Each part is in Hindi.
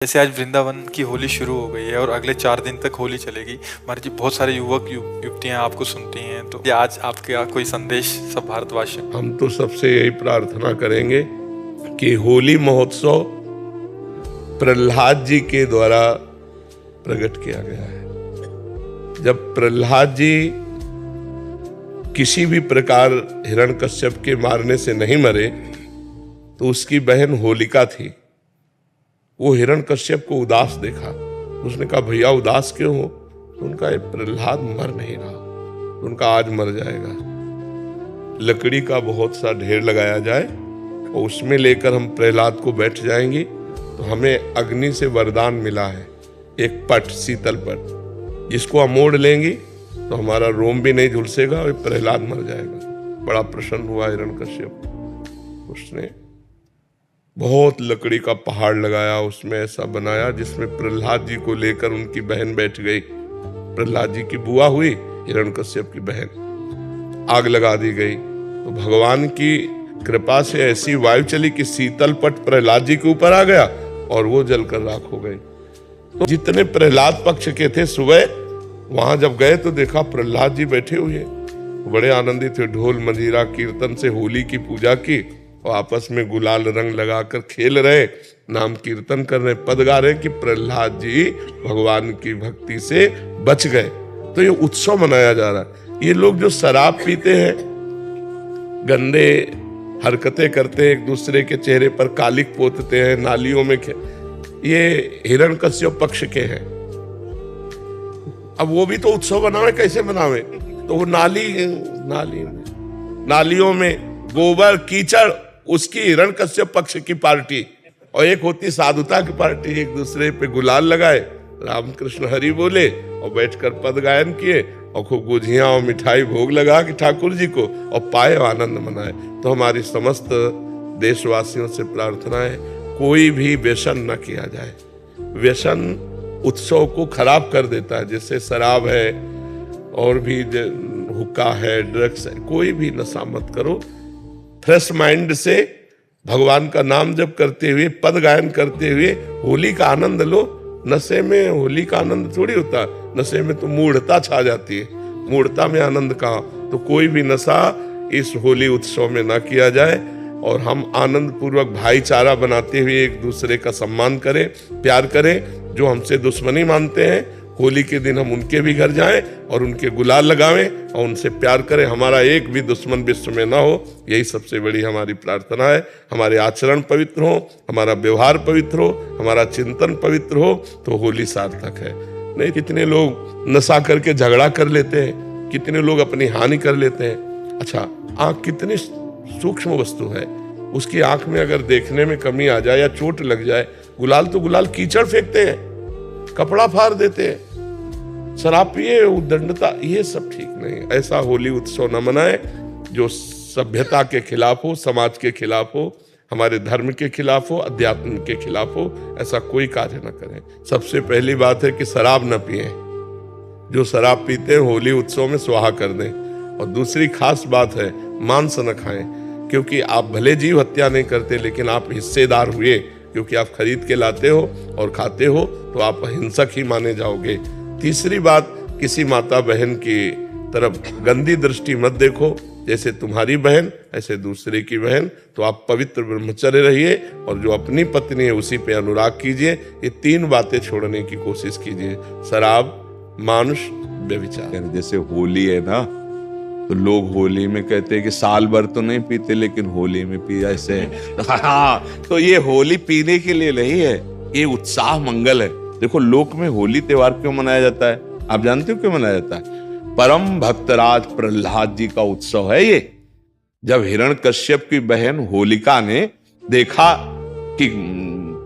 जैसे आज वृंदावन की होली शुरू हो गई है और अगले 4 दिन तक होली चलेगी। हमारे जी बहुत सारे युवतियां आपको सुनती हैं, तो ये आज आपका कोई संदेश सब भारतवासियों? हम तो सबसे यही प्रार्थना करेंगे कि होली महोत्सव प्रहलाद जी के द्वारा प्रकट किया गया है। जब प्रहलाद जी किसी भी प्रकार हिरण्यकश्यप के मारने से नहीं मरे तो उसकी बहन होलिका थी। वो हिरण्यकश्यप को उदास देखा, उसने कहा भैया उदास क्यों हो? तो उनका प्रहलाद मर नहीं रहा, तो उनका आज मर जाएगा। लकड़ी का बहुत सा ढेर लगाया जाए और उसमें लेकर हम प्रहलाद को बैठ जाएंगे तो हमें अग्नि से वरदान मिला है, एक पट, शीतल पट, जिसको हम मोड़ लेंगे तो हमारा रोम भी नहीं झुलसेगा और प्रहलाद मर जाएगा। बड़ा प्रसन्न हुआ हिरण्यकश्यप। उसने बहुत लकड़ी का पहाड़ लगाया, उसमें ऐसा बनाया जिसमें प्रहलाद जी को लेकर उनकी बहन बैठ गई। प्रहलाद जी की बुआ हुई, हिरण्यकश्यप की बहन। आग लगा दी गई तो भगवान की कृपा से ऐसी वायु चली कि शीतल पट प्रहलाद जी के ऊपर आ गया और वो जलकर राख हो गई। तो जितने प्रहलाद पक्ष के थे सुबह वहां जब गए तो देखा प्रहलाद जी बैठे हुए, बड़े आनंदित थे। ढोल मंजीरा कीर्तन से होली की पूजा की और आपस में गुलाल रंग लगाकर खेल रहे, नाम कीर्तन कर रहे, पद गा रहे कि प्रहलाद जी भगवान की भक्ति से बच गए। तो ये उत्सव मनाया जा रहा है। ये लोग जो शराब पीते हैं, गंदे हरकतें करते हैं, एक दूसरे के चेहरे पर कालिक पोतते हैं, नालियों में ये हिरण्यकश्यप पक्ष के हैं। अब वो भी तो उत्सव मनावे, कैसे मनावे? तो वो नालियों में गोबर कीचड़, उसकी हिरण्यकश्यप पक्ष की पार्टी, और एक होती साधुता की पार्टी। एक दूसरे पे गुलाल लगाए, राम कृष्ण हरि बोले और बैठकर पद गायन किए और खूब गुझियां और मिठाई भोग लगा कि ठाकुर जी को और पाए आनंद मनाए। तो हमारी समस्त देशवासियों से प्रार्थना है कोई भी व्यसन न किया जाए। व्यसन उत्सव को खराब कर देता है, जैसे शराब है और भी हुक्का है, ड्रग्स है, कोई भी नशा मत करो। फ्रेश माइंड से भगवान का नाम जप करते हुए, पद गायन करते हुए होली का आनंद लो। नशे में होली का आनंद थोड़ी होता, नशे में तो मूढ़ता छा जाती है। मूढ़ता में आनंद कहाँ? तो कोई भी नशा इस होली उत्सव में ना किया जाए और हम आनंद पूर्वक भाईचारा बनाते हुए एक दूसरे का सम्मान करें, प्यार करें। जो हमसे दुश्मनी मानते हैं, होली के दिन हम उनके भी घर जाएं और उनके गुलाल लगावें और उनसे प्यार करें। हमारा एक भी दुश्मन विश्व में ना हो, यही सबसे बड़ी हमारी प्रार्थना है। हमारे आचरण पवित्र हो, हमारा व्यवहार पवित्र हो, हमारा चिंतन पवित्र हो तो होली सार्थक है। नहीं, कितने लोग नशा करके झगड़ा कर लेते हैं, कितने लोग अपनी हानि कर लेते हैं। अच्छा, आँख कितनी सूक्ष्म वस्तु है, उसकी आंख में अगर देखने में कमी आ जाए या चोट लग जाए, गुलाल तो गुलाल कीचड़ फेंकते हैं, कपड़ा फाड़ देते हैं, शराब पिए, उद्दंडता, ये सब ठीक नहीं। ऐसा होली उत्सव न मनाए जो सभ्यता के खिलाफ हो, समाज के खिलाफ हो, हमारे धर्म के खिलाफ हो, अध्यात्म के खिलाफ हो। ऐसा कोई कार्य न करें। सबसे पहली बात है कि शराब न पिए। जो शराब पीते हैं होली उत्सव में स्वाहा कर दें। और दूसरी खास बात है मांस न खाएं, क्योंकि आप भले जीव हत्या नहीं करते लेकिन आप हिस्सेदार हुए, क्योंकि आप खरीद के लाते हो और खाते हो तो आप हिंसक ही माने जाओगे। तीसरी बात, किसी माता बहन की तरफ गंदी दृष्टि मत देखो। जैसे तुम्हारी बहन ऐसे दूसरे की बहन, तो आप पवित्र ब्रह्मचर्य रहिए और जो अपनी पत्नी है उसी पे अनुराग कीजिए। ये 3 बातें छोड़ने की कोशिश कीजिए, शराब, मांस, व्यभिचार। जैसे होली है ना, तो लोग होली में कहते हैं कि साल भर तो नहीं पीते लेकिन होली में पी ऐसे। हाँ, तो ये होली पीने के लिए नहीं है, ये उत्साह मंगल है। देखो, लोक में होली त्योहार क्यों मनाया जाता है? आप जानते हो क्यों मनाया जाता है? परम भक्तराज प्रहलाद जी का उत्सव है ये। जब हिरण्यकश्यप की बहन होलिका ने देखा कि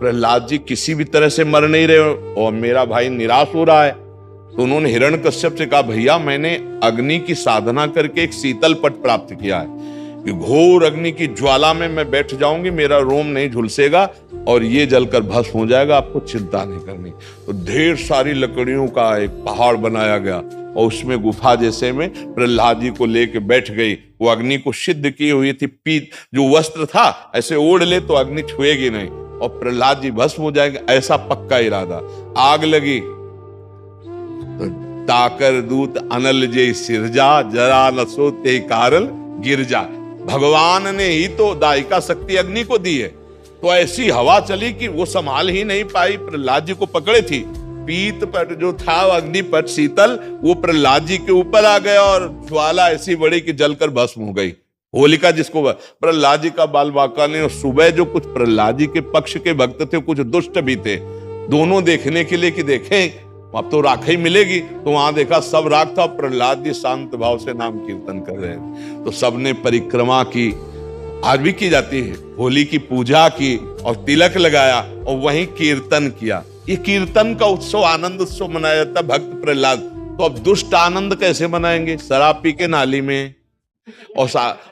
प्रहलाद जी किसी भी तरह से मर नहीं रहे और मेरा भाई निराश हो रहा है, तो उन्होंने हिरण्यकश्यप से कहा भैया मैंने अग्नि की साधना करके एक शीतल पट प्राप्त किया है कि घोर अग्नि की ज्वाला में मैं बैठ जाऊंगी, मेरा रोम नहीं झुलसेगा और ये जलकर भस्म हो जाएगा, आपको चिंता नहीं करनी। तो ढेर सारी लकड़ियों का एक पहाड़ बनाया गया और उसमें गुफा जैसे में प्रहलाद जी को लेके बैठ गई। वो अग्नि को सिद्ध की हुई थी, पीत जो वस्त्र था ऐसे ओढ़ ले तो अग्नि छुएगी नहीं, और प्रहलाद जी भस्म हो जाएंगे, ऐसा पक्का इरादा। आग लगी तो ताकर दूत अनल जे सिरजा, जरा न सोते कारण गिर जा। भगवान ने ही तो दायिका शक्ति अग्नि को दी है, तो ऐसी हवा चली कि वो संभाल ही नहीं पाई, प्रहलाद जी को पकड़े थी। पीत पट जो था अग्निपट शीतल, वो प्रहलाद जी के ऊपर आ गया और ज्वाला ऐसी बड़ी कि जलकर भस्म हो गई। होलिका जिसको प्रहलाद जी का बाल बांका ने, सुबह जो कुछ प्रहलाद जी के पक्ष के भक्त थे, कुछ दुष्ट भी थे, दोनों देखने के लिए कि देखें अब तो राख ही मिलेगी, तो वहां देखा सब राख था। प्रहलाद जी शांत भाव से नाम कीर्तन कर रहे हैं। तो सबने परिक्रमा की, आज भी की जाती है, होली की पूजा की और तिलक लगाया और वहीं कीर्तन किया। ये कीर्तन का उत्सव, आनंद उत्सव मनाया जाता भक्त प्रहलाद। तो अब दुष्ट आनंद कैसे मनाएंगे? शराब पी के नाली में।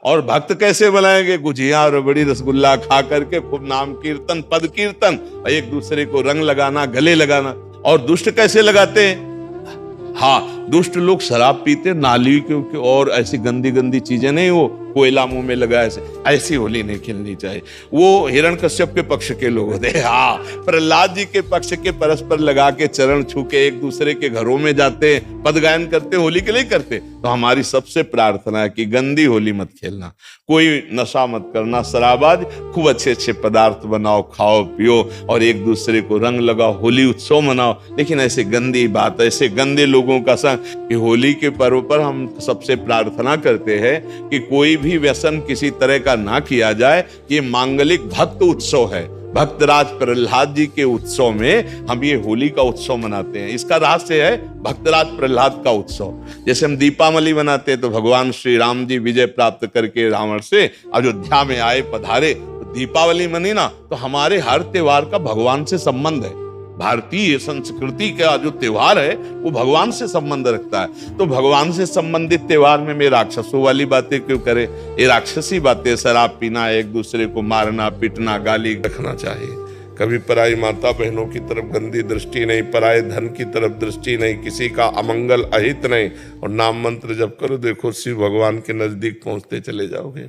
और भक्त कैसे बनाएंगे? गुजिया रबड़ी रसगुल्ला खा करके खूब नाम कीर्तन, पद कीर्तन, एक दूसरे को रंग लगाना, गले लगाना। और दुष्ट कैसे लगाते हैं? हाँ, दुष्ट लोग शराब पीते, नाली के और ऐसी गंदी गंदी चीजें नहीं, वो कोयला मुंह में लगा, ऐसी होली नहीं खेलनी चाहिए। वो हिरण्यकश्यप के पक्ष के लोग होते हैं। हाँ, प्रहलाद जी के पक्ष के परस्पर लगा के चरण छू के एक दूसरे के घरों में जाते, पद गायन करते, होली के लिए करते। तो हमारी सबसे प्रार्थना है कि गंदी होली मत खेलना, कोई नशा मत करना, शराबाज, खूब अच्छे अच्छे पदार्थ बनाओ, खाओ पियो और एक दूसरे को रंग लगाओ, होली उत्सव मनाओ। लेकिन ऐसे गंदी बात, ऐसे गंदे लोगों का संग, कि होली के पर्व पर हम सबसे प्रार्थना करते हैं कि कोई भी व्यसन किसी तरह का ना किया जाए। ये मांगलिक भक्त उत्सव है। भक्तराज प्रहलाद जी के उत्सव में हम ये होली का उत्सव मनाते हैं। इसका रहस्य है भक्तराज प्रहलाद का उत्सव। जैसे हम दीपावली मनाते हैं तो भगवान श्री राम जी विजय प्राप्त करके रावण से अयोध्या में आए, पधारे, तो दीपावली मनी ना, तो हमारे हर त्योहार का भगवान से संबंध है। भारतीय संस्कृति का जो त्योहार है वो भगवान से संबंध रखता है। तो भगवान से संबंधित त्योहार में मैं राक्षसों वाली बातें क्यों करे? ये राक्षसी बातें, शराब पीना, एक दूसरे को मारना पीटना, गाली रखना चाहिए। कभी पराई माता बहनों की तरफ गंदी दृष्टि नहीं, पराये धन की तरफ दृष्टि नहीं, किसी का अमंगल अहित नहीं। और नाम मंत्र जप करो, देखो शिव भगवान के नजदीक पहुंचते चले जाओगे।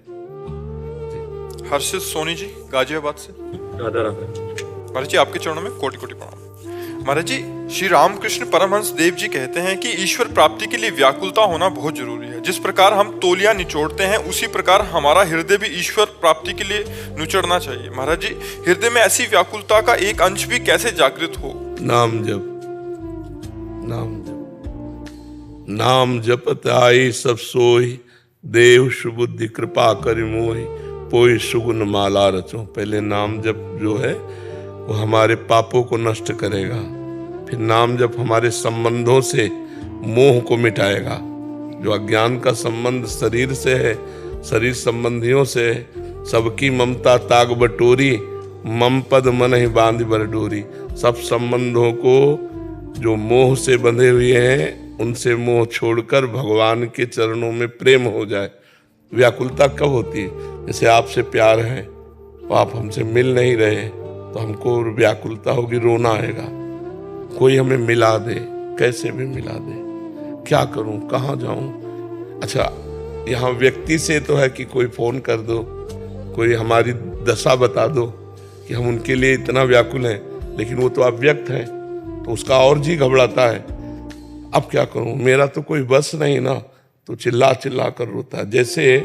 हर्षित सोनी जी गाजियाबाद से। महाराज जी आपके चरणों में कोटि कोटि प्रणाम। महाराज जी, श्री रामकृष्ण परमहंस देव जी कहते हैं कि ईश्वर प्राप्ति के लिए व्याकुलता होना बहुत जरूरी है। जिस प्रकार हम तौलिया निचोड़ते हैं, उसी प्रकार हमारा हृदय भी ईश्वर प्राप्ति के लिए निचोड़ना चाहिए। महाराज जी, हृदय में ऐसी व्याकुलता का एक अंश भी कैसे जागृत हो? नाम जप, नाम जप, नाम जपत आई सब सोई, देव सुबुद्धि कृपा करि मोहि, पोई सुगुन माला रचो। पहले नाम जप जो है वो हमारे पापों को नष्ट करेगा। फिर नाम जप हमारे संबंधों से मोह को मिटाएगा। जो अज्ञान का संबंध शरीर से है, शरीर संबंधियों से है, सबकी ममता ताग बटोरी, मम पद मन ही बांध बर डोरी। सब संबंधों को जो मोह से बंधे हुए हैं, उनसे मोह छोड़कर भगवान के चरणों में प्रेम हो जाए। व्याकुलता कब होती है? जैसे आपसे प्यार है, तो आप हमसे मिल नहीं रहे, तो हमको व्याकुलता होगी, रोना आएगा। कोई हमें मिला दे, कैसे भी मिला दे, क्या करूं, कहाँ जाऊं? अच्छा, यहाँ व्यक्ति से तो है कि कोई फोन कर दो, कोई हमारी दशा बता दो कि हम उनके लिए इतना व्याकुल हैं, लेकिन वो तो अव्यक्त है, तो उसका और जी घबराता है। अब क्या करूं, मेरा तो कोई बस नहीं ना, तो चिल्ला चिल्ला कर रोता है। जैसे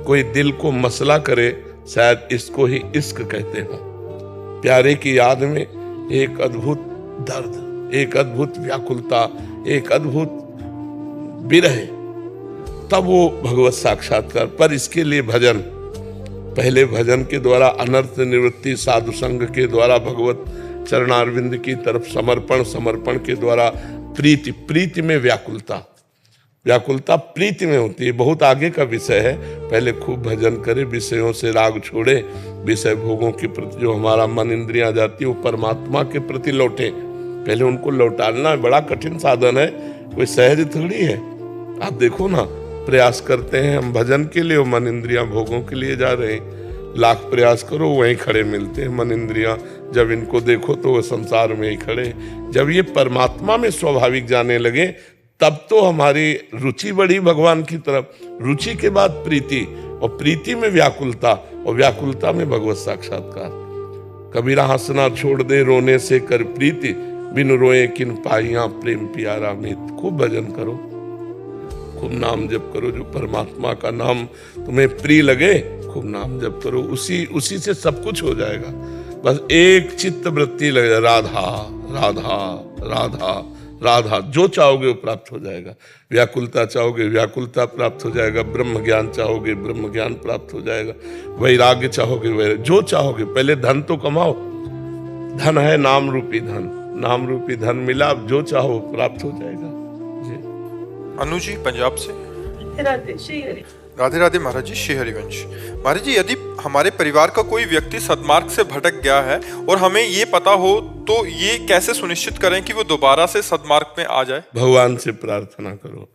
कोई दिल को मसला करे, शायद इसको ही इश्क कहते हैं। प्यारे की याद में एक अद्भुत दर्द, एक अद्भुत व्याकुलता, एक अद्भुत विरह, तब वो भगवत साक्षात्कार। पर इसके लिए भजन, पहले भजन के द्वारा अनर्थ निवृत्ति, साधु संग के द्वारा भगवत चरणारविंद की तरफ समर्पण, समर्पण के द्वारा प्रीति, प्रीति में व्याकुलता, व्याकुलता प्रीति में होती है। बहुत आगे का विषय है। पहले खूब भजन करे, विषयों से राग छोड़े, विषय भोगों के प्रति जो हमारा मन इंद्रियां जाती है वो परमात्मा के प्रति लौटे। पहले उनको लौटाना बड़ा कठिन साधन है, कोई सहज थोड़ी है। आप देखो ना, प्रयास करते हैं हम भजन के लिए, मन इंद्रियां भोगों के लिए जा रहे हैं। लाख प्रयास करो, वहीं खड़े मिलते हैं मन इंद्रियां। जब इनको देखो तो वो संसार में ही खड़े। जब ये परमात्मा में स्वाभाविक जाने लगे, तब तो हमारी रुचि बढ़ी भगवान की तरफ। रुचि के बाद प्रीति, और प्रीति में व्याकुलता, और व्याकुलता में भगवत साक्षात्कार। कबीरा हंसना छोड़ दे रोने से कर प्रीति, बिन रोए किन पाइया प्रेम प्यारा मीत। खूब भजन करो, खूब नाम जप करो, जो परमात्मा का नाम तुम्हें प्रिय लगे खूब नाम जप करो, उसी से सब कुछ हो जाएगा। बस एक चित्त वृत्ति लगे, राधा राधा राधा राधा, जो चाहोगे वो प्राप्त हो जाएगा। व्याकुलता चाहोगे व्याकुलता प्राप्त हो जाएगा, ब्रह्म ज्ञान चाहोगे ब्रह्म ज्ञान प्राप्त हो जाएगा, वैराग्य चाहोगे वैराग्य, जो चाहोगे। पहले धन तो कमाओ, धन है नाम रूपी धन, नाम रूपी धन मिला, अब जो चाहो प्राप्त हो जाएगा जी। अनु जी पंजाब से। राधे श्री हरि। राधे राधे महाराज जी, श्री हरिवंश। महाराज जी, यदि हमारे परिवार का कोई व्यक्ति सद्मार्ग से भटक गया है और हमें ये पता हो तो ये कैसे सुनिश्चित करें कि वो दोबारा से सद्मार्ग में आ जाए? भगवान से प्रार्थना करो।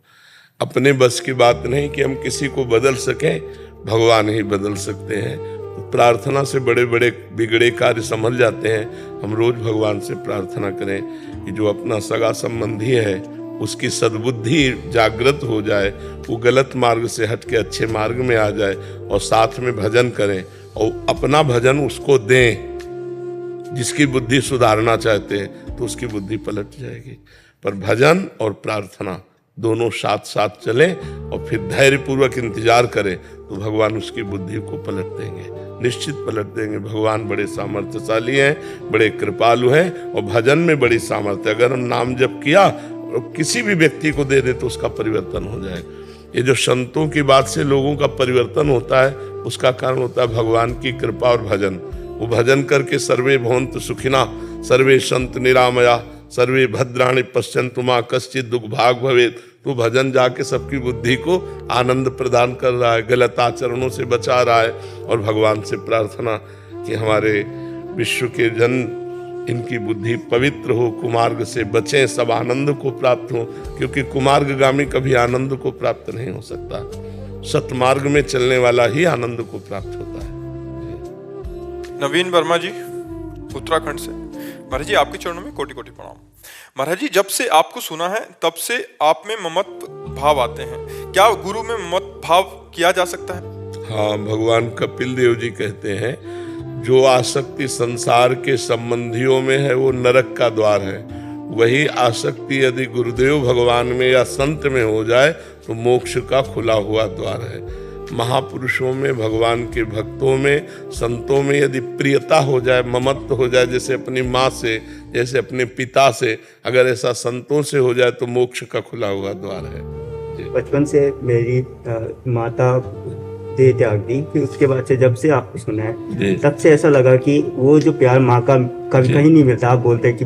अपने बस की बात नहीं कि हम किसी को बदल सकें, भगवान ही बदल सकते हैं। तो प्रार्थना से बड़े बड़े बिगड़े कार्य संभल जाते हैं। हम रोज भगवान से प्रार्थना करें कि जो अपना सगा संबंधी है उसकी सद्बुद्धि जागृत हो जाए, वो गलत मार्ग से हट के अच्छे मार्ग में आ जाए, और साथ में भजन करें और अपना भजन उसको दें। जिसकी बुद्धि सुधारना चाहते हैं तो उसकी बुद्धि पलट जाएगी। पर भजन और प्रार्थना दोनों साथ साथ चलें और फिर धैर्यपूर्वक इंतजार करें तो भगवान उसकी बुद्धि को पलट देंगे, निश्चित पलट देंगे। भगवान बड़े सामर्थ्यशाली हैं, बड़े कृपालु हैं, और भजन में बड़ी सामर्थ्य। अगर हम नाम जप किया और किसी भी व्यक्ति को दे दे तो उसका परिवर्तन हो जाएगा। ये जो संतों की बात से लोगों का परिवर्तन होता है, उसका कारण होता है भगवान की कृपा और भजन। वो भजन करके सर्वे भवन्तु सुखिना, सर्वे संत निरामया, सर्वे भद्राणि पश्यन्तु मा कश्चित् दुर्भाग भवेत्। तो भजन जाके सबकी बुद्धि को आनंद प्रदान कर रहा है, गलत आचरणों से बचा रहा है। और भगवान से प्रार्थना कि हमारे विश्व के जन, इनकी बुद्धि पवित्र हो, कुमार्ग से बचें, सब आनंद को प्राप्त हो, क्योंकि कुमार्गगामी कभी आनंद को प्राप्त नहीं हो सकता। सतमार्ग में चलने वाला ही आनंद को प्राप्त होता है। नवीन वर्मा जी उत्तराखंड से। महाराज जी, आपके चरणों में कोटि कोटि प्रणाम। महाराज जी, जब से आपको सुना है तब से आप में ममत्व भाव आते हैं। क्या गुरु में ममत्व भाव किया जा सकता है? हाँ, भगवान कपिल देव जी कहते हैं, जो आसक्ति संसार के संबंधियों में है वो नरक का द्वार है। वही आसक्ति यदि गुरुदेव भगवान में या संत में हो जाए तो मोक्ष का खुला हुआ द्वार है। महापुरुषों में, भगवान के भक्तों में, संतों में यदि प्रियता हो जाए, ममत्व हो जाए, जैसे अपनी माँ से, जैसे अपने पिता से, अगर ऐसा संतों से हो जाए तो मोक्ष का खुला हुआ द्वार है। बचपन से मेरी माता देह त्याग दी, फिर उसके बाद से जब से आपको सुना है तब से ऐसा लगा कि वो जो प्यार माँ का कभी कहीं नहीं मिलता। आप बोलते हैं कि